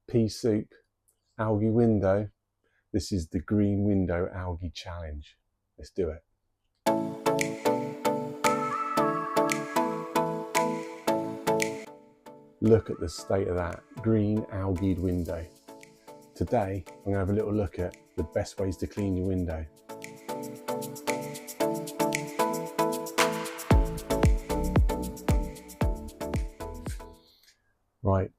pea soup, algae window. This is the green window algae challenge. Let's do it. Look at the state of that green algaed window. Today, I'm going to have a little look at the best ways to clean your window. Right,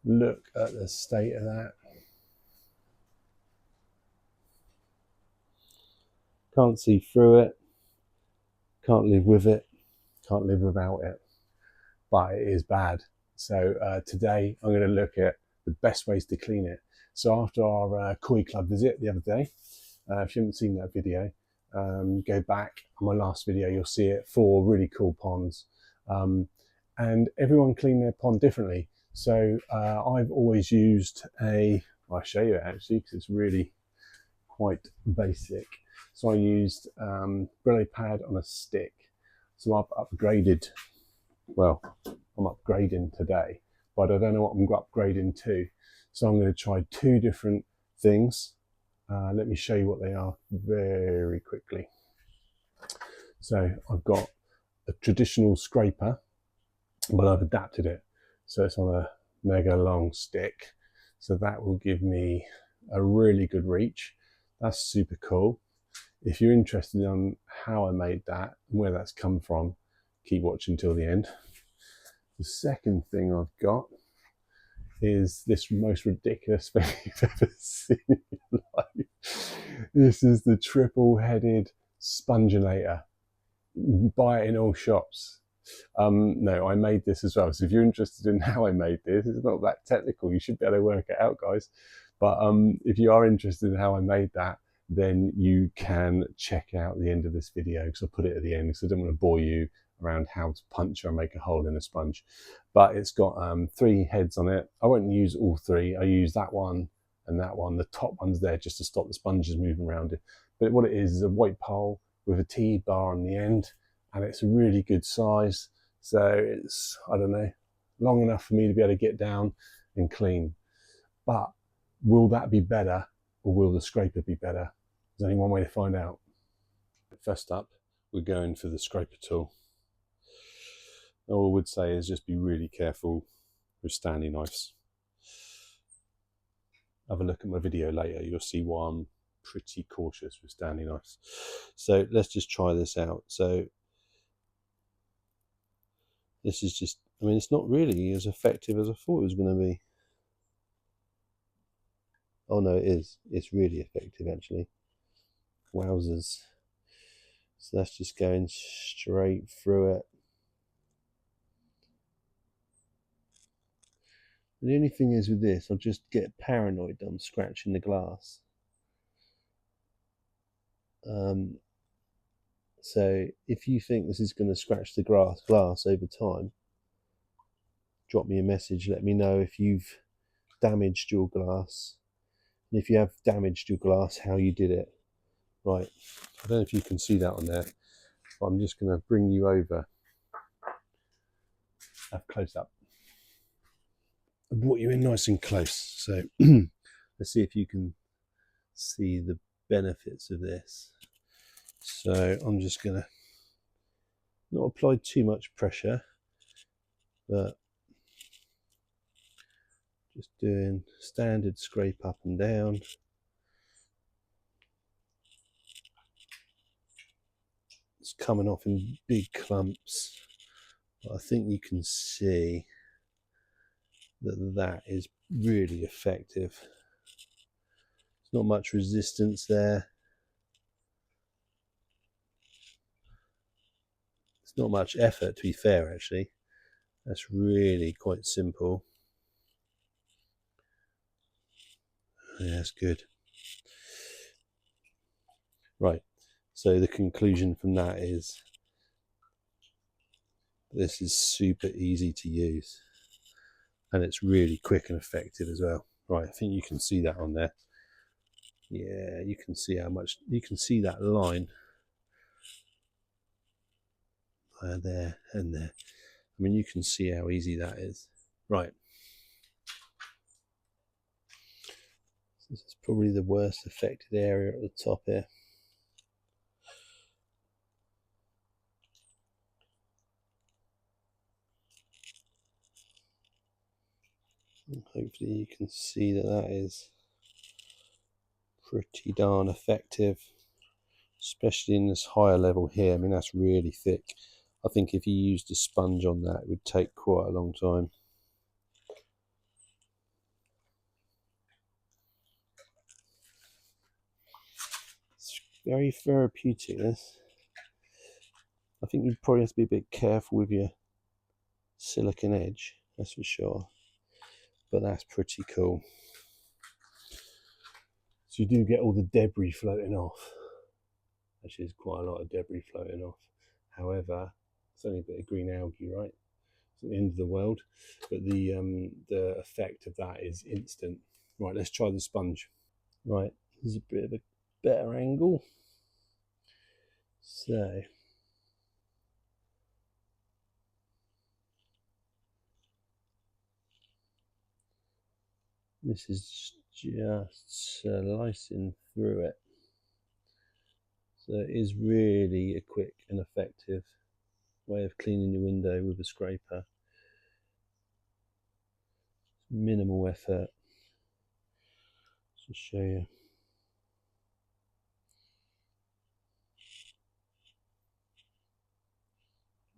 look at the state of that. Can't see through it, can't live with it, can't live without it, but it is bad. So today I'm going to look at the best ways to clean it. So after our koi club visit the other day, if you haven't seen that video, go back on my last video, you'll see it. 4 really cool ponds, and everyone cleaned their pond differently. So I've always used I'll show you it actually because it's really quite basic. So I used Brillo pad on a stick. So I've upgraded, well, I'm upgrading today, but I don't know what I'm upgrading to. So I'm going to try 2 different things. Let me show you what they are very quickly. So I've got a traditional scraper, but I've adapted it. So it's on a mega long stick. So that will give me a really good reach. That's super cool. If you're interested in how I made that and where that's come from, keep watching till the end. The second thing I've got is this most ridiculous thing you've ever seen in your life. This is the triple-headed sponginator. Buy it in all shops. No, I made this as well. So if you're interested in how I made this, it's not that technical. You should be able to work it out, guys. But if you are interested in how I made that, then you can check out the end of this video because I'll put it at the end because I don't want to bore you around how to punch or make a hole in a sponge. But it's got 3 heads on it. I won't use all 3. I use that one and that one. The top one's there just to stop the sponges moving around it. But what it is a white pole with a T-bar on the end, and it's a really good size. So it's, I don't know, long enough for me to be able to get down and clean. But will that be better or will the scraper be better? There's only one way to find out. First up, we're going for the scraper tool. All I would say is just be really careful with Stanley knives. Have a look at my video later, you'll see why I'm pretty cautious with Stanley knives. So let's just try this out. So this is just, I mean, it's not really as effective as I thought it was going to be. Oh no, it is. It's really effective actually. Wowzers. So that's just going straight through it. The only thing is with this, I'll just get paranoid that I'm scratching the glass. So if you think this is going to scratch the glass over time, drop me a message, let me know if you've damaged your glass. And if you have damaged your glass, how you did it. Right, I don't know if you can see that on there, but I'm just going to bring you over. Have close up. I brought you in nice and close, so let's see if you can see the benefits of this. So I'm just going to not apply too much pressure, but just doing standard scrape up and down. It's coming off in big clumps, but I think you can see that that is really effective. There's not much resistance there. It's not much effort, to be fair, actually. That's really quite simple. Yeah, that's good. Right, so the conclusion from that is this is super easy to use. And it's really quick and effective as well. Right, I think you can see that on there. Yeah, you can see how much, you can see that line. There and there. I mean, you can see how easy that is. Right. This is probably the worst affected area at the top here. And hopefully you can see that that is pretty darn effective, especially in this higher level here. I mean, that's really thick. I think if you used a sponge on that, it would take quite a long time. It's very therapeutic, this. I think you probably have to be a bit careful with your silicone edge, that's for sure. But that's pretty cool. So you do get all the debris floating off. Actually, there's quite a lot of debris floating off. However, it's only a bit of green algae, right? It's not the end of the world, but the effect of that is instant. Right, let's try the sponge. Right, this is a bit of a better angle. So this is just slicing through it. So it is really a quick and effective way of cleaning your window with a scraper. Minimal effort. Just show you.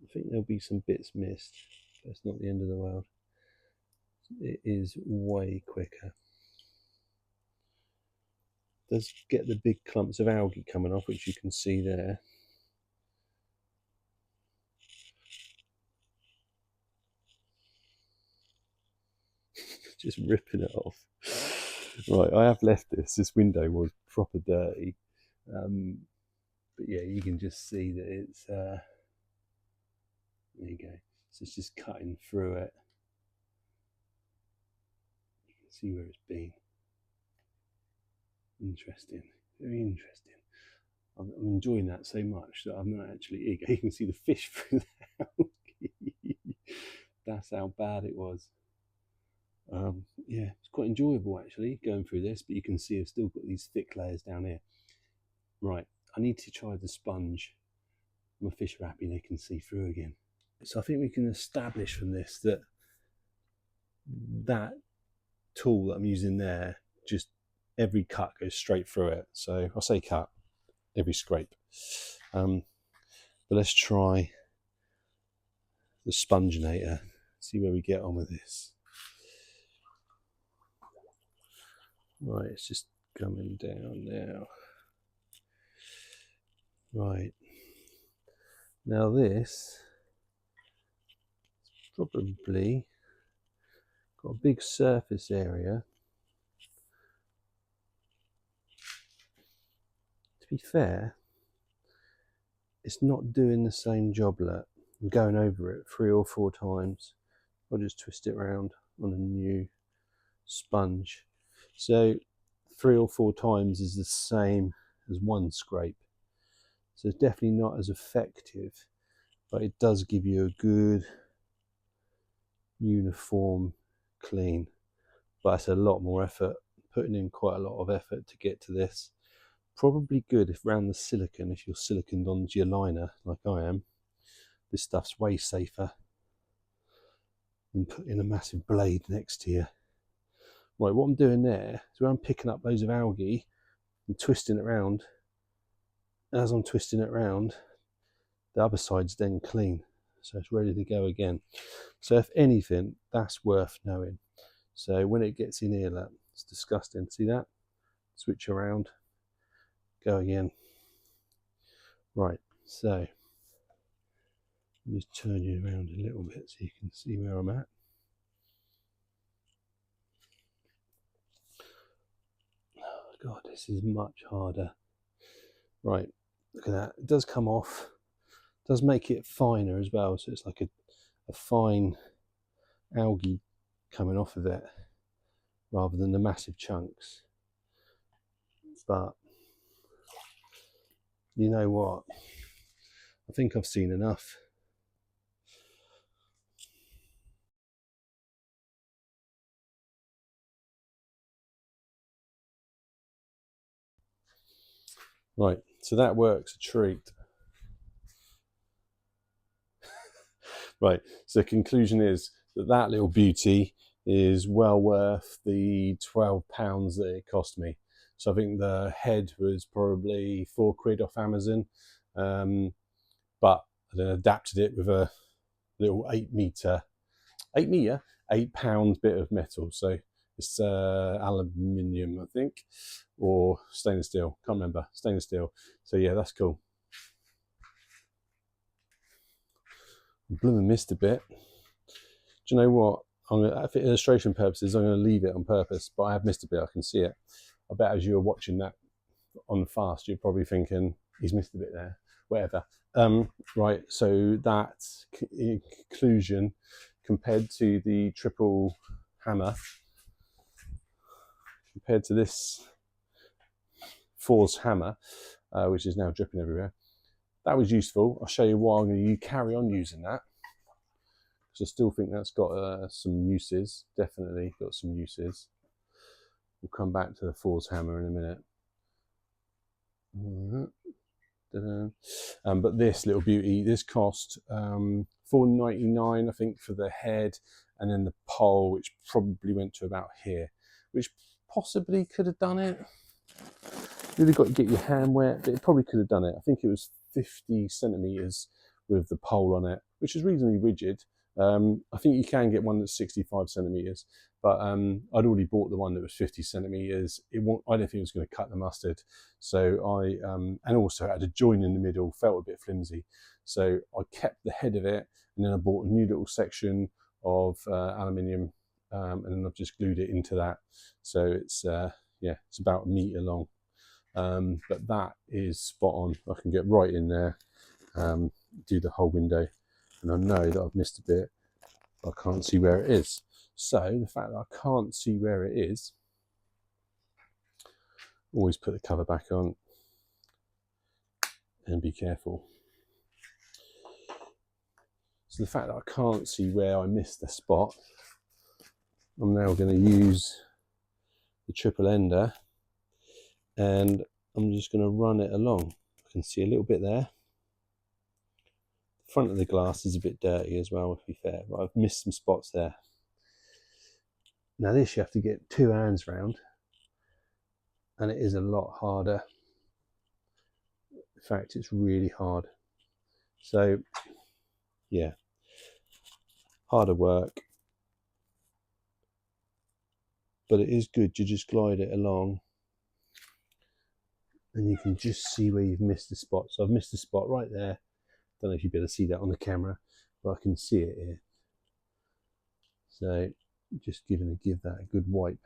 I think there'll be some bits missed, but it's not the end of the world. It is way quicker. It does get the big clumps of algae coming off, which you can see there. Just ripping it off. Right, I have left this. This window was proper dirty. But yeah, you can just see that it's, there you go. So it's just cutting through it. You can see where it's been. Interesting, very interesting. I'm enjoying that so much that I'm not actually eager. You can see the fish through the algae. That's how bad it was. Yeah, it's quite enjoyable actually going through this, but you can see I've still got these thick layers down here. Right, I need to try the sponge. My fish are happy they can see through again. So I think we can establish from this that that tool that I'm using there, just every cut goes straight through it. So I say cut, every scrape. But let's try the sponginator, see where we get on with this. Right, it's just coming down now. Right, now this probably got a big surface area. To be fair, it's not doing the same job. Look, I'm going over it 3 or 4 times. I'll just twist it around on a new sponge. So 3 or 4 times is the same as one scrape. So it's definitely not as effective, but it does give you a good uniform clean. But it's a lot more effort, putting in quite a lot of effort to get to this. Probably good if around the silicone, if you're siliconed onto your liner like I am, this stuff's way safer than putting a massive blade next to you. Right, what I'm doing there is where I'm picking up loads of algae and twisting it around. And as I'm twisting it around, the other side's then clean, so it's ready to go again. So if anything, that's worth knowing. So when it gets in here, look, it's disgusting. See that? Switch around, go again. Right, so just turn you around a little bit so you can see where I'm at. Oh God, this is much harder. Right, look at that. It does come off. It does make it finer as well, so it's like a fine algae coming off of it rather than the massive chunks. But you know what? I think I've seen enough. Right, so that works a treat. Right, so the conclusion is that that little beauty is well worth the £12 that it cost me. So I think the head was probably £4 off Amazon, but I then adapted it with a little 8 pound bit of metal. So it's aluminium, I think, or stainless steel. Can't remember. Stainless steel. So yeah, that's cool. Blooming missed a bit. Do you know what? For illustration purposes, I'm going to leave it on purpose, but I have missed a bit. I can see it. I bet as you're watching that on fast, you're probably thinking he's missed a bit there. Whatever. Right. So that conclusion compared to the triple hammer, compared to this force hammer, which is now dripping everywhere, that was useful. I'll show you why I'm going to carry on using that. So I still think that's got some uses. Definitely got some uses. We'll come back to the force hammer in a minute. But this little beauty, this cost £4.99, I think, for the head, and then the pole, which probably went to about here, which possibly could have done it. Really got to get your hand wet, but it probably could have done it. I think it was 50 centimeters with the pole on it, which is reasonably rigid. I think you can get one that's 65 centimeters, but I'd already bought the one that was 50 centimeters. I don't think it was going to cut the mustard. So and also it had a join in the middle, felt a bit flimsy. So I kept the head of it, and then I bought a new little section of aluminium, and then I've just glued it into that. So it's it's about a meter long. But that is spot on. I can get right in there, do the whole window, and I know that I've missed a bit, but I can't see where it is. So the fact that I can't see where it is, always put the cover back on and be careful. So the fact that I can't see where I missed the spot, I'm now going to use the triple ender, and I'm just going to run it along. I can see a little bit there. The front of the glass is a bit dirty as well, to be fair, but I've missed some spots there. Now this you have to get two hands round, and it is a lot harder. In fact, it's really hard. So yeah, harder work, but it is good. You just glide it along, and you can just see where you've missed the spot. So I've missed a spot right there. Don't know if you'll be able to see that on the camera, but I can see it here. So just give that a good wipe.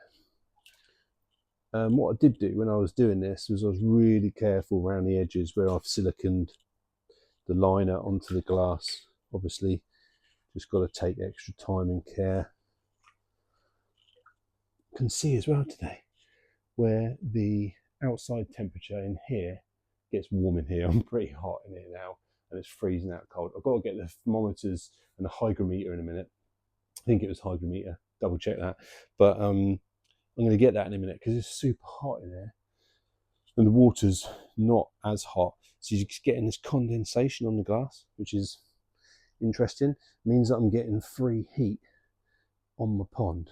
What I did do when I was doing this was I was really careful around the edges where I've siliconed the liner onto the glass. Obviously, just got to take extra time and care. You can see as well today where the outside temperature in here gets warm in here. I'm pretty hot in here now, and it's freezing out cold. I've got to get the thermometers and the hygrometer in a minute. I think it was hygrometer, double check that. But I'm going to get that in a minute because it's super hot in there, and the water's not as hot. So you're just getting this condensation on the glass, which is interesting. It means that I'm getting free heat on my pond.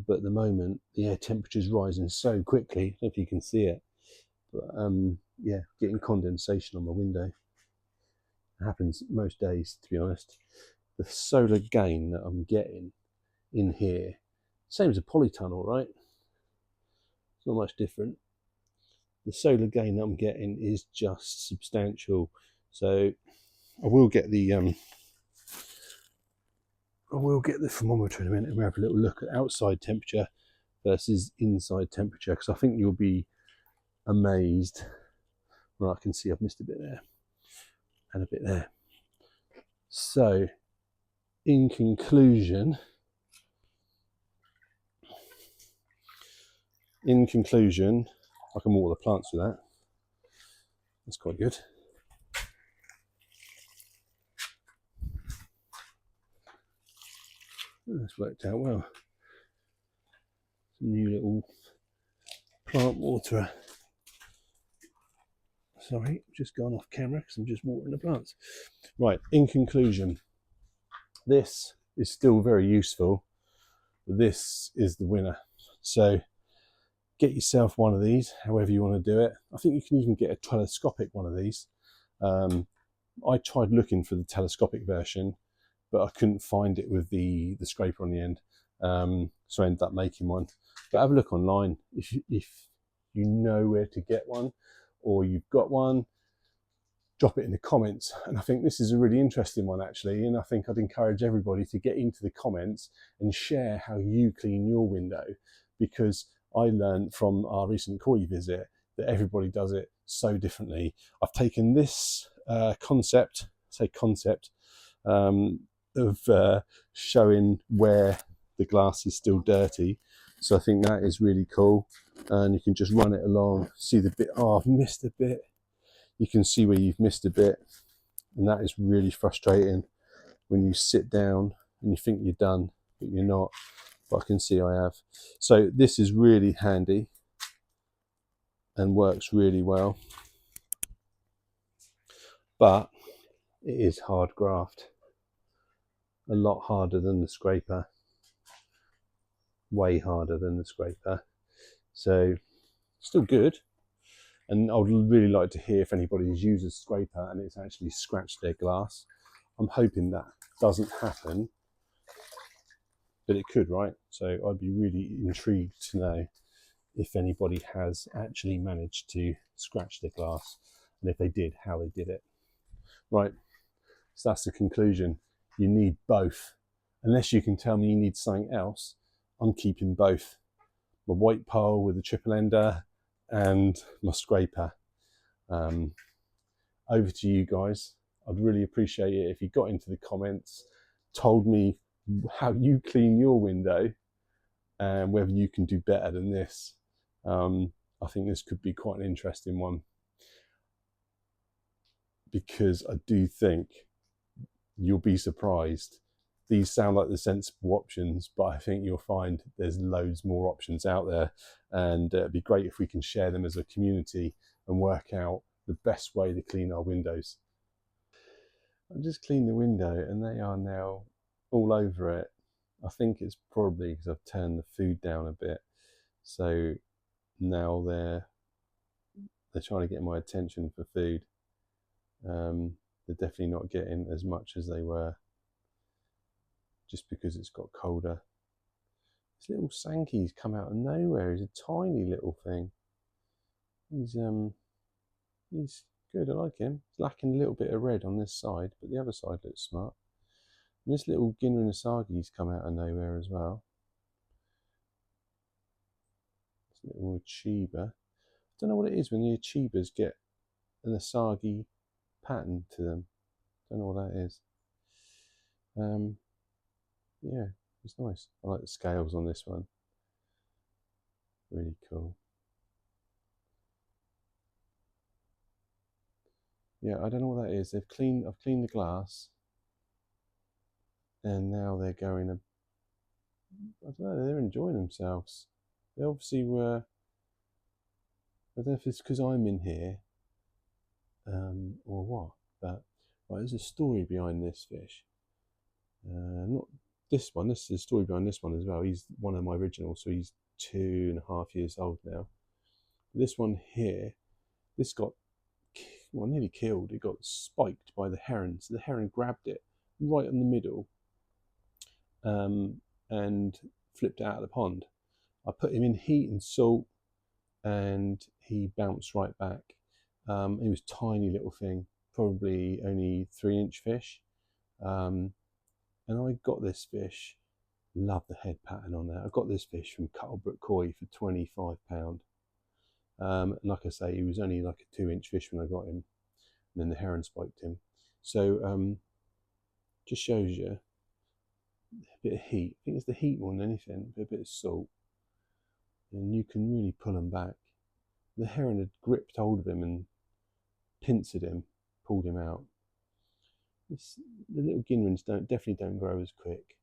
But at the moment, the air temperature is rising so quickly. I don't know if you can see it, but yeah, getting condensation on my window. It happens most days, to be honest. The solar gain that I'm getting in here, same as a polytunnel, right? It's not much different. The solar gain that I'm getting is just substantial. So I will get the thermometer in a minute, and we'll have a little look at outside temperature versus inside temperature, because I think you'll be amazed. Well, I can see I've missed a bit there and a bit there. So in conclusion, I can water the plants with that. That's quite good. That's worked out well. Some new little plant waterer. Sorry, just gone off camera because I'm just watering the plants. Right, in conclusion, this is still very useful, but this is the winner. So get yourself one of these, however you want to do it. I think you can even get a telescopic one of these. I tried looking for the telescopic version, but I couldn't find it with the scraper on the end. So I ended up making one. But have a look online if you know where to get one, or you've got one, drop it in the comments. And I think this is a really interesting one actually, and I think I'd encourage everybody to get into the comments and share how you clean your window, because I learned from our recent Koi visit that everybody does it so differently. I've taken this concept of showing where the glass is still dirty. So I think that is really cool. And you can just run it along, see the bit, oh, I've missed a bit. You can see where you've missed a bit. And that is really frustrating when you sit down and you think you're done, but you're not. But I can see I have. So this is really handy and works really well. But it is hard graft. A lot harder than the scraper. Way harder than the scraper. So still good. And I would really like to hear if anybody's used a scraper and it's actually scratched their glass. I'm hoping that doesn't happen, but it could, right? So I'd be really intrigued to know if anybody has actually managed to scratch their glass, and if they did, how they did it. Right, so that's the conclusion. You need both. Unless you can tell me you need something else, I'm keeping both. My white pole with a triple ender and my scraper. Over to you guys. I'd really appreciate it if you got into the comments, told me how you clean your window and whether you can do better than this. I think this could be quite an interesting one, because I do think you'll be surprised. These sound like the sensible options, but I think you'll find there's loads more options out there, and it'd be great if we can share them as a community and work out the best way to clean our windows. I just cleaned the window and they are now all over it. I think it's probably because I've turned the food down a bit, so now they're trying to get my attention for food. They're definitely not getting as much as they were, just because it's got colder. This little Sankey's come out of nowhere. He's a tiny little thing. He's good, I like him. He's lacking a little bit of red on this side, but the other side looks smart. And this little Ginrin Asagi's come out of nowhere as well. This little Achiba. I don't know what it is when the Achibas get an Asagi pattern to them. Don't know what that is. Yeah, it's nice. I like the scales on this one. Really cool. Yeah, I don't know what that is. I've cleaned the glass, and now they're going. I don't know. They're enjoying themselves. They obviously were. I don't know if it's because I'm in here, or what. But right, there's a story behind this fish. Not this one. This is the story behind this one as well. He's one of my originals, so he's 2.5 years old now. This one here, this got nearly killed. It got spiked by the heron. So the heron grabbed it right in the middle, and flipped it out of the pond. I put him in heat and salt, and he bounced right back. He was a tiny little thing, probably only 3-inch fish. And I got this fish, love the head pattern on there. I got this fish from Cuttlebrook Koi for £25. Like I say, he was only like a 2-inch fish when I got him, and then the heron spiked him. So just shows you a bit of heat. I think it's the heat more than anything, a bit of salt, and you can really pull him back. The heron had gripped hold of him and pincered him, pulled him out. The little Ginrins definitely don't grow as quick,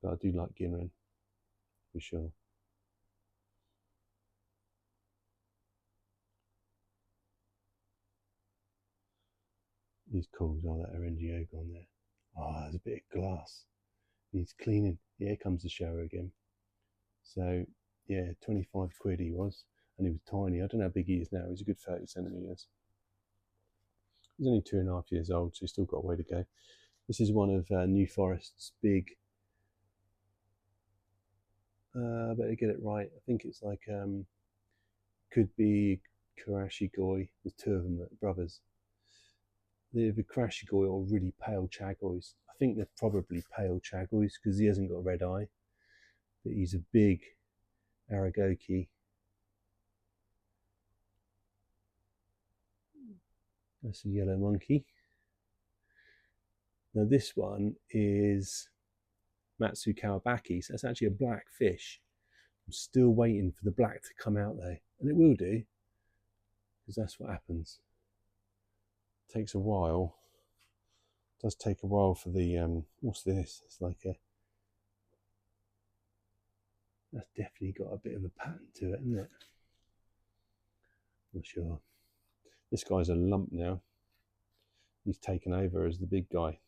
but I do like Ginrin for sure. He's cool as all that NGO gone there. Oh, there's a bit of glass. Needs cleaning. Yeah, here comes the shower again. So, yeah, 25 quid he was. And he was tiny. I don't know how big he is now. He's a good 30 centimetres. He's only 2.5 years old, so he's still got a way to go. This is one of New Forest's big. I better get it right. I think it's like could be Karashigoi. There's two of them that are brothers. They're the Karashigoi or really pale Chagois. I think they're probably pale Chagois because he hasn't got a red eye. But he's a big Aragoki. That's a yellow monkey. Now this one is Matsu Kawabaki, so that's actually a black fish. I'm still waiting for the black to come out though, and it will do, because that's what happens. It takes a while. It does take a while for the what's this? It's like a. That's definitely got a bit of a pattern to it, isn't it? Not sure. This guy's a lump now. He's taken over as the big guy.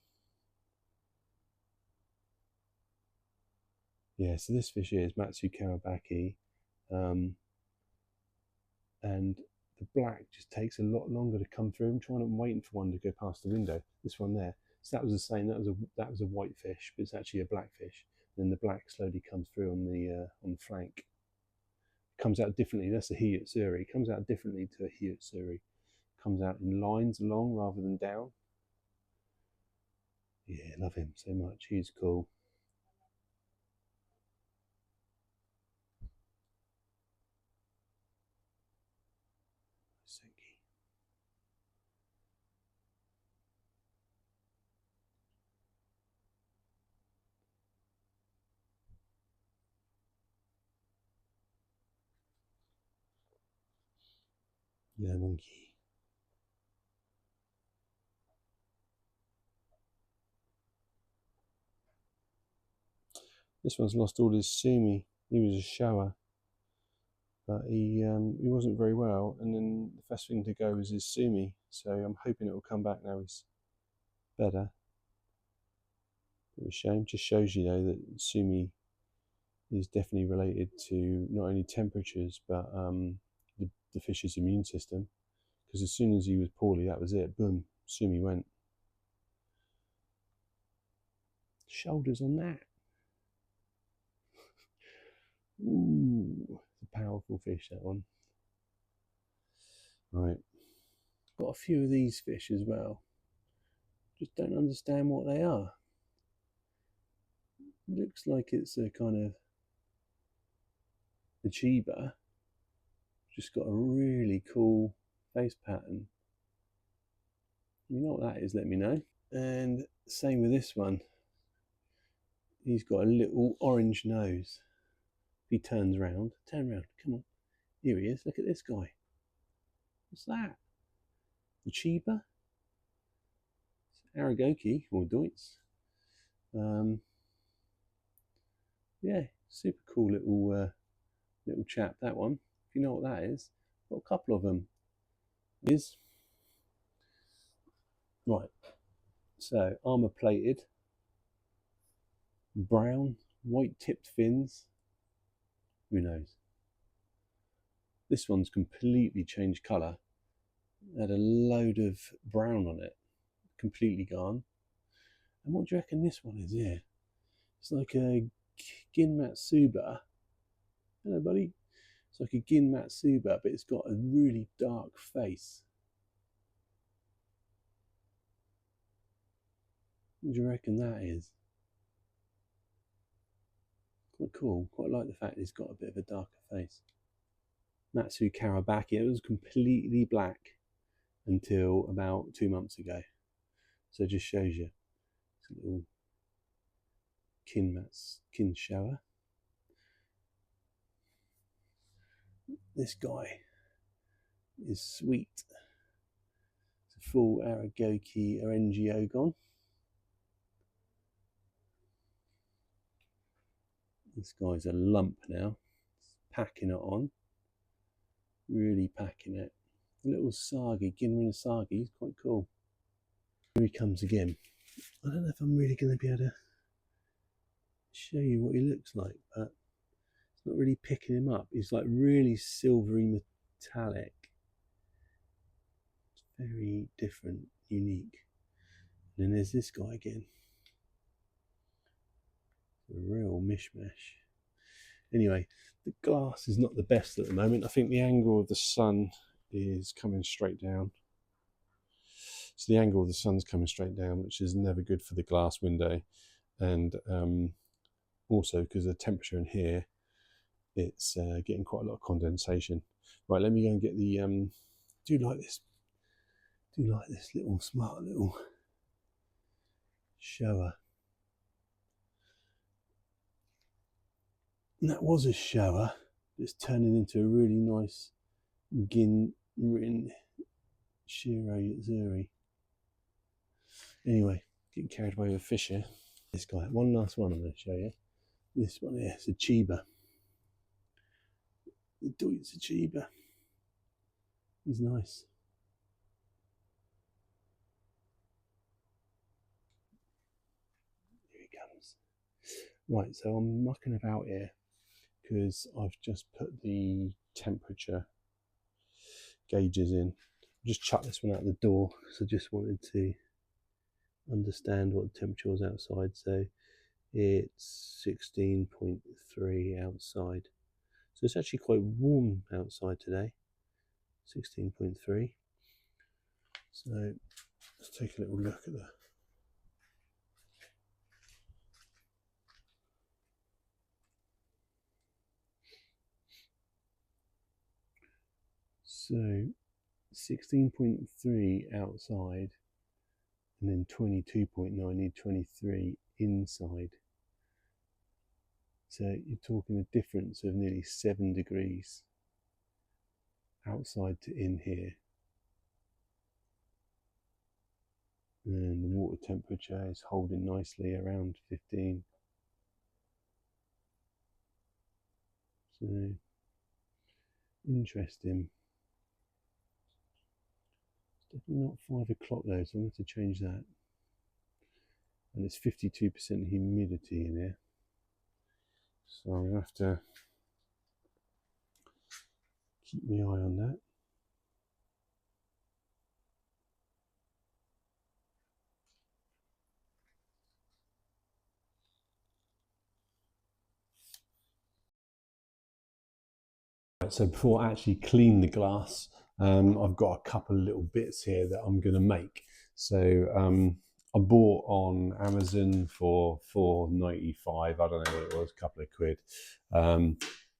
Yeah, so this fish here is Matsu Kawabaki, and the black just takes a lot longer to come through. I'm waiting for one to go past the window. This one there. So that was the same. That was a white fish, but it's actually a black fish. Then the black slowly comes through on the flank. It comes out differently. That's a Hiyatsuri. It comes out differently to a Hiyatsuri. It comes out in lines along rather than down. Yeah, love him so much. He's cool. Yeah, monkey. This one's lost all his sumi. He was a shower, but he wasn't very well. And then the first thing to go was his sumi. So I'm hoping it will come back now. He's better. Bit of a shame. Just shows you though that sumi is definitely related to not only temperatures but the fish's immune system. Because as soon as he was poorly, that was it. Boom, sumi went. Shoulders on that. Ooh, it's a powerful fish, that one. Right. Got a few of these fish as well. Just don't understand what they are. Looks like it's a kind of a Chiba. Just got a really cool face pattern. You know what that is, let me know. And same with this one. He's got a little orange nose. If he turns around, turn around, come on. Here he is, look at this guy. What's that? The Chiba? Aragoki, or Deutz. Yeah, super cool little chap, that one. If you know what that is. Got a couple of them. Right, so armour plated, brown, white tipped fins. Who knows? This one's completely changed colour. Had a load of brown on it, completely gone. And what do you reckon this one is here? It's like a Gin Matsuba. Hello, buddy. It's like a Gin Matsuba, but it's got a really dark face. What do you reckon that is? Quite cool. Quite like the fact it's got a bit of a darker face. Matsu Kawabaki. It was completely black until about 2 months ago. So it just shows you. It's a little kin shower. This guy is sweet. It's a full Aragoki Orangi Ogon. This guy's a lump now. It's packing it on. Really packing it. A little Sagi, Ginrin Sagi, he's quite cool. Here he comes again. I don't know if I'm really going to be able to show you what he looks like, but it's not really picking him up. He's like really silvery metallic. It's very different, unique. And then there's this guy again. A real mishmash. Anyway, the glass is not the best at the moment. I think the angle of the sun is coming straight down. So the angle of the sun's coming straight down, which is never good for the glass window. And also because of the temperature in here, it's getting quite a lot of condensation. Right, let me go and get the, do like this little smart little shower. And that was a shower. It's turning into a really nice Gin Rin Shiro Zuri. Anyway, getting carried away with fish here. This guy, one last one I'm going to show you. This one here, it's a Chiba. The Deutz Chiba. He's nice. Here he comes. Right, so I'm mucking about here because I've just put the temperature gauges in. Just chucked this one out the door, so I just wanted to understand what the temperature was outside. So it's 16.3 outside. So it's actually quite warm outside today. 16.3. So let's take a little look at that. So 16.3 outside, and then 22.9, 23 inside. So you're talking a difference of nearly 7 degrees outside to in here. And the water temperature is holding nicely around 15. So interesting. It's definitely not 5 o'clock though, so I'm going to have to change that. And it's 52% humidity in here. So I'm going to have to keep my eye on that. So before I actually clean the glass, I've got a couple of little bits here that I'm going to make. So I bought on Amazon for $4.95. I don't know what it was, a couple of quid.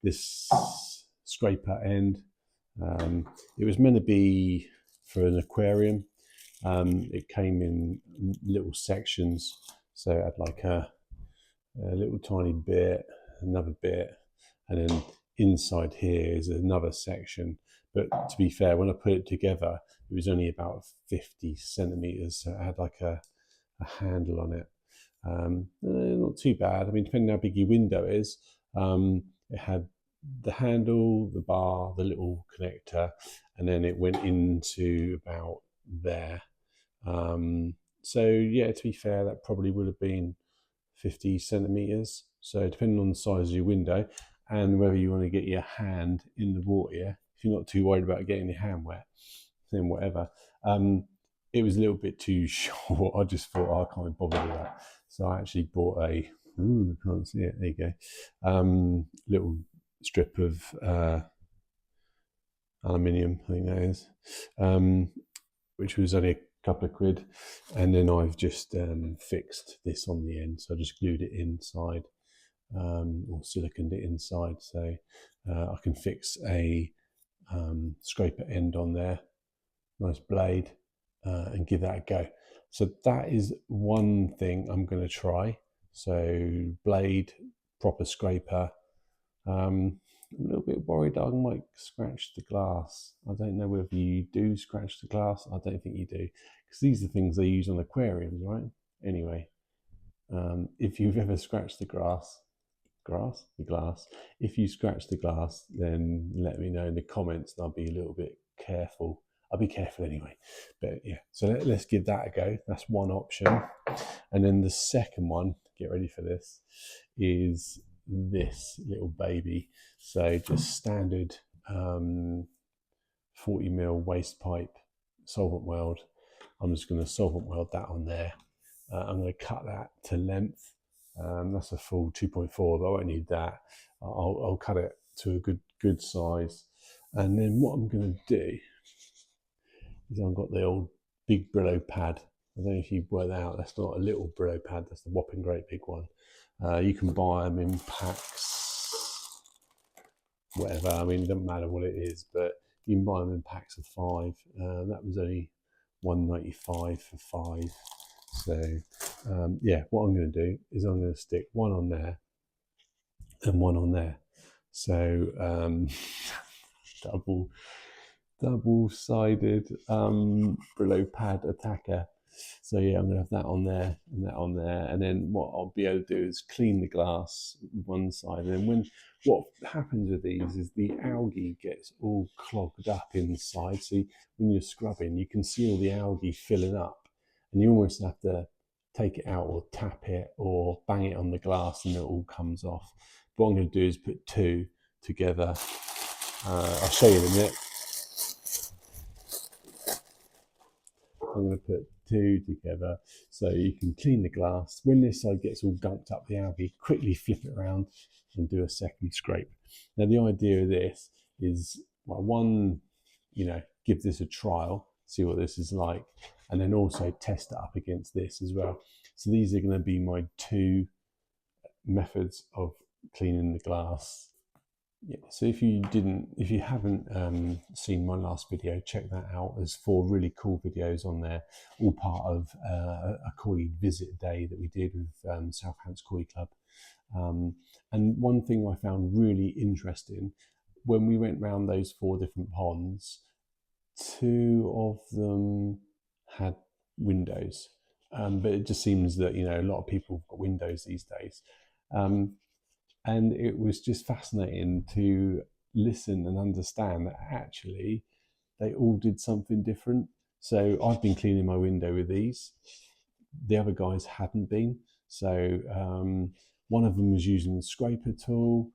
This scraper end. It was meant to be for an aquarium. It came in little sections, so it had like a little tiny bit, another bit, and then inside here is another section. But to be fair, when I put it together, it was only about 50 centimeters, so it had like a handle on it. Not too bad. I mean, depending on how big your window is, it had the handle, the bar, the little connector, and then it went into about there. So yeah, to be fair, that probably would have been 50 centimeters. So depending on the size of your window and whether you want to get your hand in the water, if you're not too worried about getting your hand wet, then whatever. It was a little bit too short. I just thought, oh, I can't be bothered with that. So I actually bought a, can't see it, there you go, little strip of aluminium, I think that is, which was only a couple of quid. And then I've just fixed this on the end. So I just glued it inside, or siliconed it inside. So I can fix a scraper end on there, nice blade, and give that a go. So that is one thing I'm going to try. So blade, proper scraper. I'm a little bit worried that I might scratch the glass. I don't know whether you do scratch the glass. I don't think you do, because these are things they use on aquariums, right? Anyway, if you've ever scratched the glass, if you scratch the glass, then let me know in the comments and I'll be a little bit careful. I'll be careful anyway. But yeah, so let's give that a go. That's one option. And then the second one, get ready for this, is this little baby. So just standard 40mm waste pipe solvent weld. I'm just going to solvent weld that on there. I'm going to cut that to length. That's a full 2.4, but I won't need that. I'll cut it to a good size. And then what I'm going to do is I've got the old big Brillo pad. I don't know if you've worked that out. That's not a little Brillo pad. That's the whopping great big one. You can buy them in packs, whatever. I mean, it doesn't matter what it is, but you can buy them in packs of 5. That was only $1.95 for 5. So yeah, what I'm going to do is I'm going to stick one on there and one on there. So double-sided Brillo pad attacker. So yeah, I'm going to have that on there and that on there, and then what I'll be able to do is clean the glass one side. And then what happens with these is the algae gets all clogged up inside. So when you're scrubbing, you can see all the algae filling up, and you almost have to take it out or tap it or bang it on the glass, and it all comes off. What I'm going to do is put 2 together. I'll show you in a minute. I'm going to put 2 together so you can clean the glass. When this side gets all gunked up the algae, quickly flip it around and do a second scrape. Now the idea of this is, well, one, give this a trial, see what this is like, and then also test it up against this as well. So these are going to be my 2 methods of cleaning the glass. Yeah, so if you haven't seen my last video, check that out. There's 4 really cool videos on there, all part of a koi visit day that we did with Southampton Koi Club. And one thing I found really interesting, when we went round those 4 different ponds, 2 of them had windows, but it just seems that a lot of people have got windows these days. And it was just fascinating to listen and understand that actually they all did something different. So I've been cleaning my window with these. The other guys hadn't been. So one of them was using the scraper tool.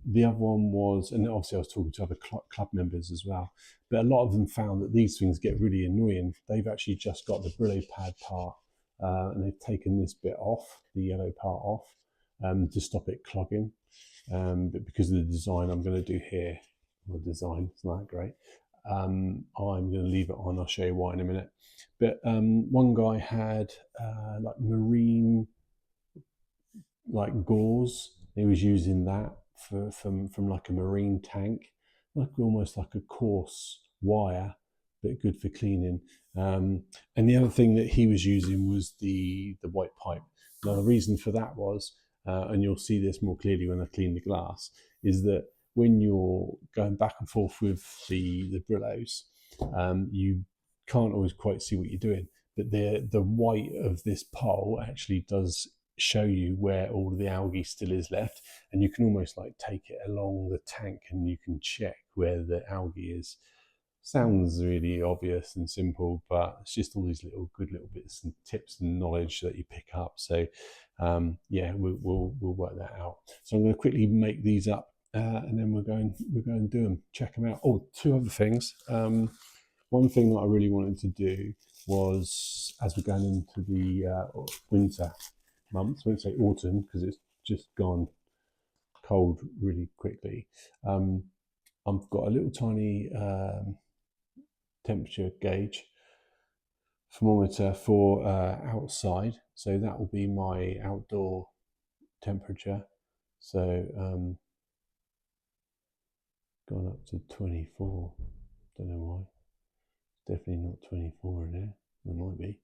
The other one was, and obviously I was talking to other club members as well, but a lot of them found that these things get really annoying. They've actually just got the Brillo pad part and they've taken this bit off, the yellow part off, to stop it clogging. But because of the design I'm going to do here, the design, it's not that great, I'm going to leave it on. I'll show you why in a minute. But one guy had like marine gauze. He was using that from like a marine tank, almost like a coarse wire, but good for cleaning. And the other thing that he was using was the white pipe. Now the reason for that was, and you'll see this more clearly when I clean the glass, is that when you're going back and forth with the Brillos, you can't always quite see what you're doing. But the white of this pole actually does show you where all the algae still is left, and you can almost take it along the tank and you can check where the algae is. Sounds really obvious and simple, but it's just all these good little bits and tips and knowledge that you pick up. So yeah, we'll work that out. So I'm going to quickly make these up and then we're going to do them, check them out. Oh, 2 other things. One thing that I really wanted to do was, as we're going into the winter months, I won't say autumn because it's just gone cold really quickly. I've got a little tiny temperature gauge thermometer for outside, so that will be my outdoor temperature. So gone up to 24. Don't know why. Definitely not 24 in there. There might be.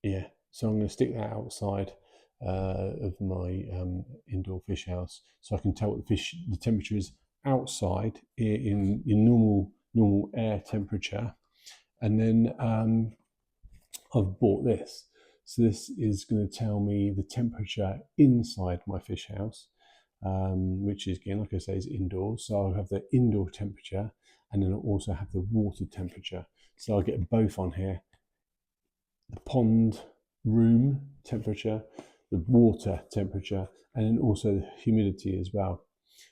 Yeah, so I'm going to stick that outside of my indoor fish house, so I can tell what the temperature is outside in normal air temperature. And then I've bought this. So this is going to tell me the temperature inside my fish house, which is, again, like I say, is indoors. So I'll have the indoor temperature, and then I'll also have the water temperature. So I'll get both on here, the pond room temperature, the water temperature, and then also the humidity as well.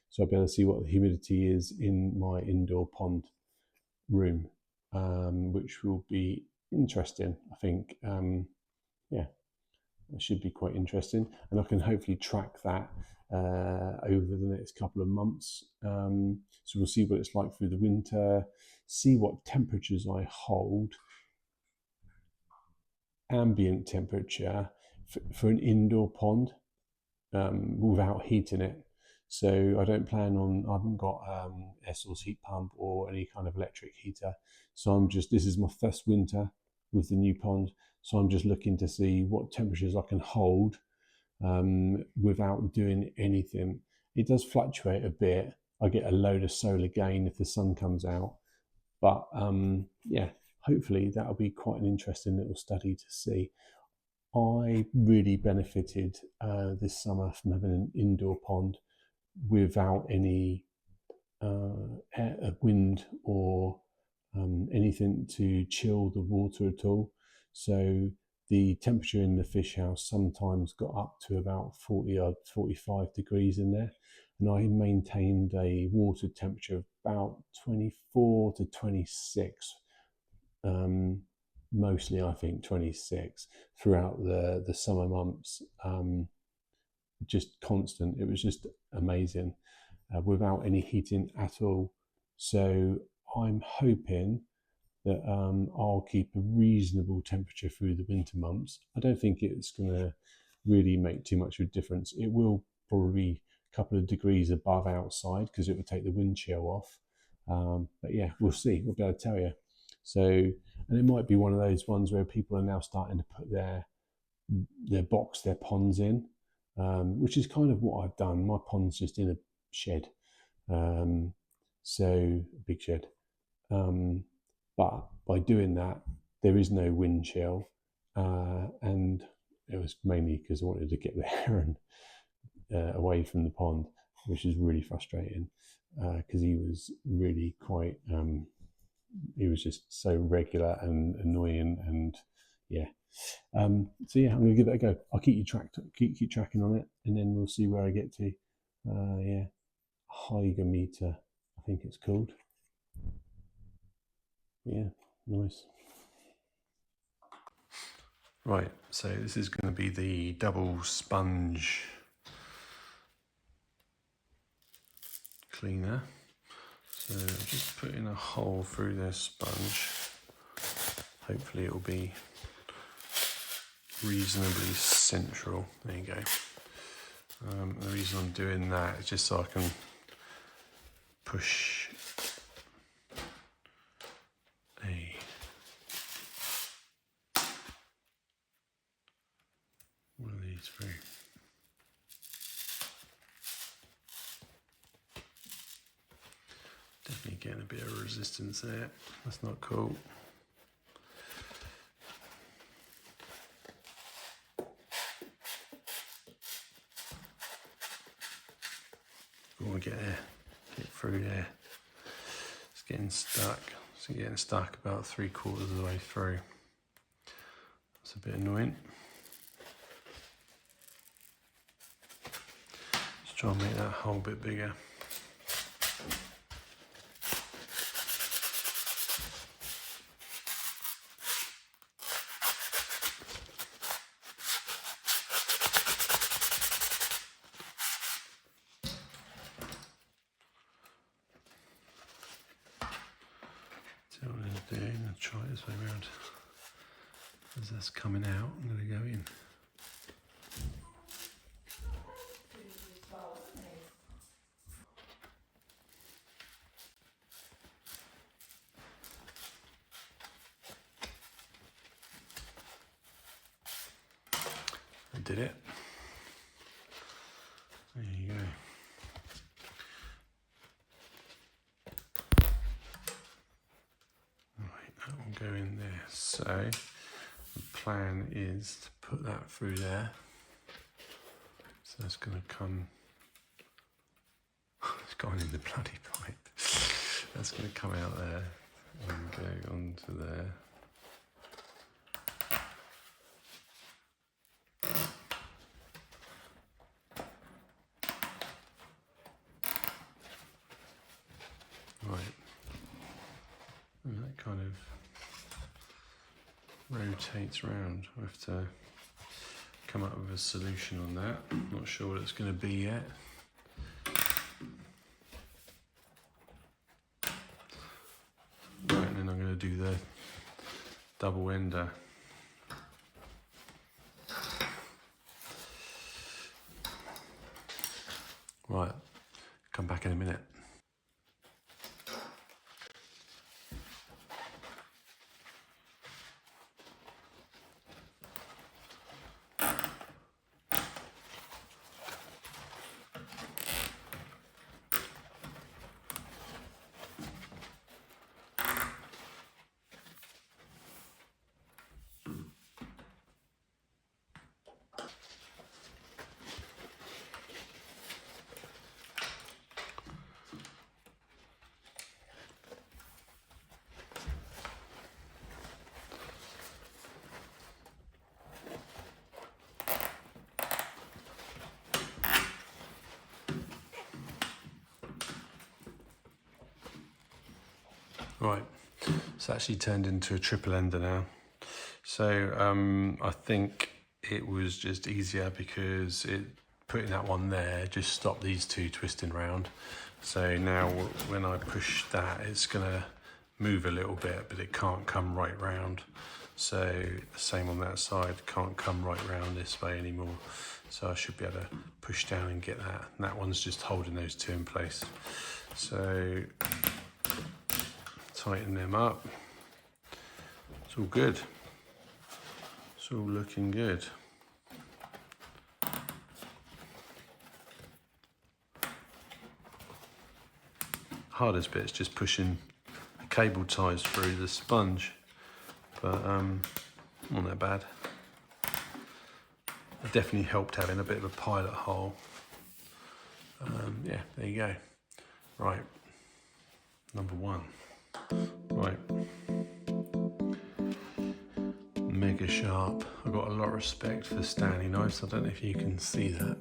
So I'll be able to see what the humidity is in my indoor pond room, which will be interesting, I think. Yeah, it should be quite interesting, and I can hopefully track that over the next couple of months. So we'll see what it's like through the winter, see what temperatures I hold, ambient temperature for an indoor pond without heating it. So I don't plan on, I haven't got air source heat pump or any kind of electric heater. So this is my first winter with the new pond. So I'm just looking to see what temperatures I can hold without doing anything. It does fluctuate a bit. I get a load of solar gain if the sun comes out. But yeah, hopefully that'll be quite an interesting little study to see. I really benefited this summer from having an indoor pond without any wind or anything to chill the water at all. So the temperature in the fish house sometimes got up to about 40 or 45 degrees in there. And I maintained a water temperature of about 24 to 26. Mostly, I think 26 throughout the summer months. Just constant. It was just amazing without any heating at all. So I'm hoping that I'll keep a reasonable temperature through the winter months. I don't think it's going to really make too much of a difference. It will probably be a couple of degrees above outside because it will take the wind chill off. But yeah, we'll see. We'll be able to tell you. So, and it might be one of those ones where people are now starting to put their ponds in, which is kind of what I've done. My pond's just in a shed, so a big shed. But by doing that, there is no wind chill, and it was mainly because I wanted to get the heron away from the pond, which is really frustrating because he was really quite. He was just so regular and annoying, and yeah. So yeah, I'm going to give it a go. I'll keep you keep tracking on it, and then we'll see where I get to. Yeah, hygrometer, I think it's called. Yeah, nice. Right, so this is going to be the double sponge cleaner. So I'm just putting a hole through this sponge. Hopefully it'll be reasonably central. There you go. The reason I'm doing that is just so I can push one of these through. Definitely getting a bit of resistance there. That's not cool. We want to get through there. It's getting stuck. It's getting stuck about 3/4 of the way through. That's a bit annoying. Let's try and make that hole a bit bigger. So what I'm going to do, I'm going to try it this way around. As that's coming out, I'm going to go in. I did it. There you go. Right, that will go in there. So the plan is to put that through there. So that's going to come. It's gone in the bloody pipe. That's going to come out there and go onto there. Right, and that kind of rotates round. I have to come up with a solution on that. I'm not sure what it's going to be yet. Right, and then I'm going to do the double ender. Right, come back in a minute. Right, it's actually turned into a triple ender now. So I think it was just easier because putting that one there just stopped these two twisting round. So now when I push that, it's gonna move a little bit, but it can't come right round. So the same on that side, can't come right round this way anymore. So I should be able to push down and get that. And that one's just holding those two in place. So tighten them up. It's all good. It's all looking good. Hardest bit is just pushing the cable ties through the sponge, but not that bad. It definitely helped having a bit of a pilot hole. Yeah, there you go. Right, number one. Right, mega sharp. I've got a lot of respect for Stanley knives. I don't know if you can see that.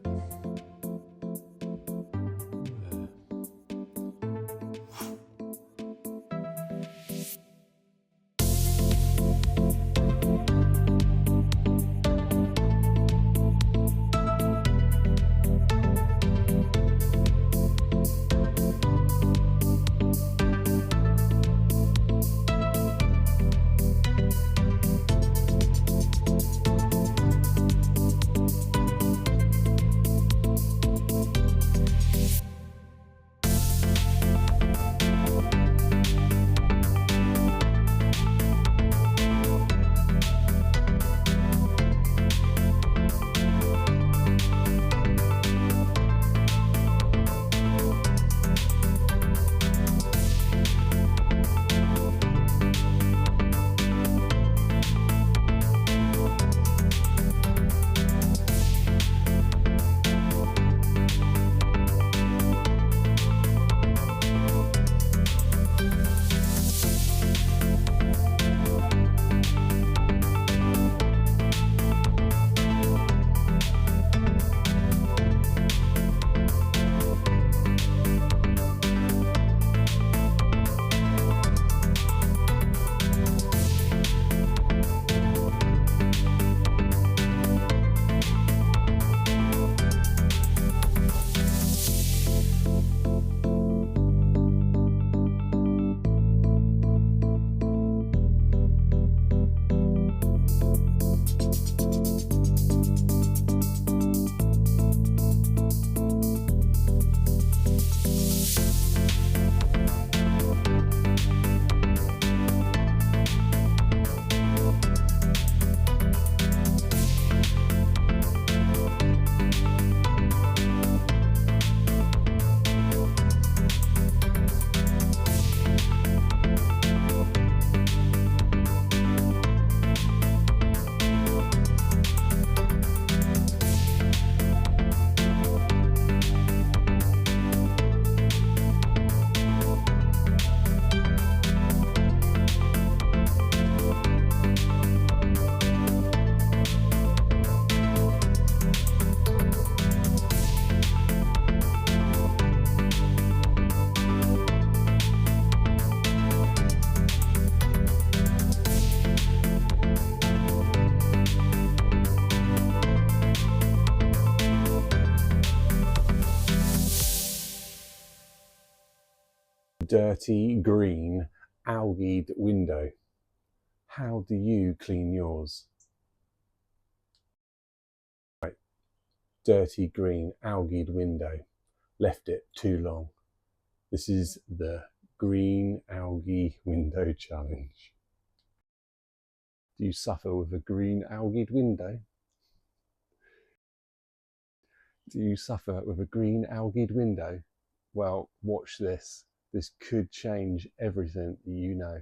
Dirty green algaed window. How do you clean yours? Right. Dirty green algaed window. Left it too long. This is the green algae window challenge. Do you suffer with a green algaed window? Do you suffer with a green algaed window? Well, watch this. This could change everything that you know.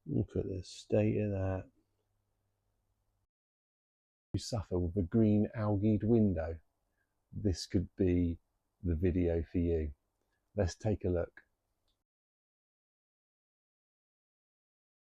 Look at the state of that. You suffer with a green algaed window. This could be the video for you. Let's take a look.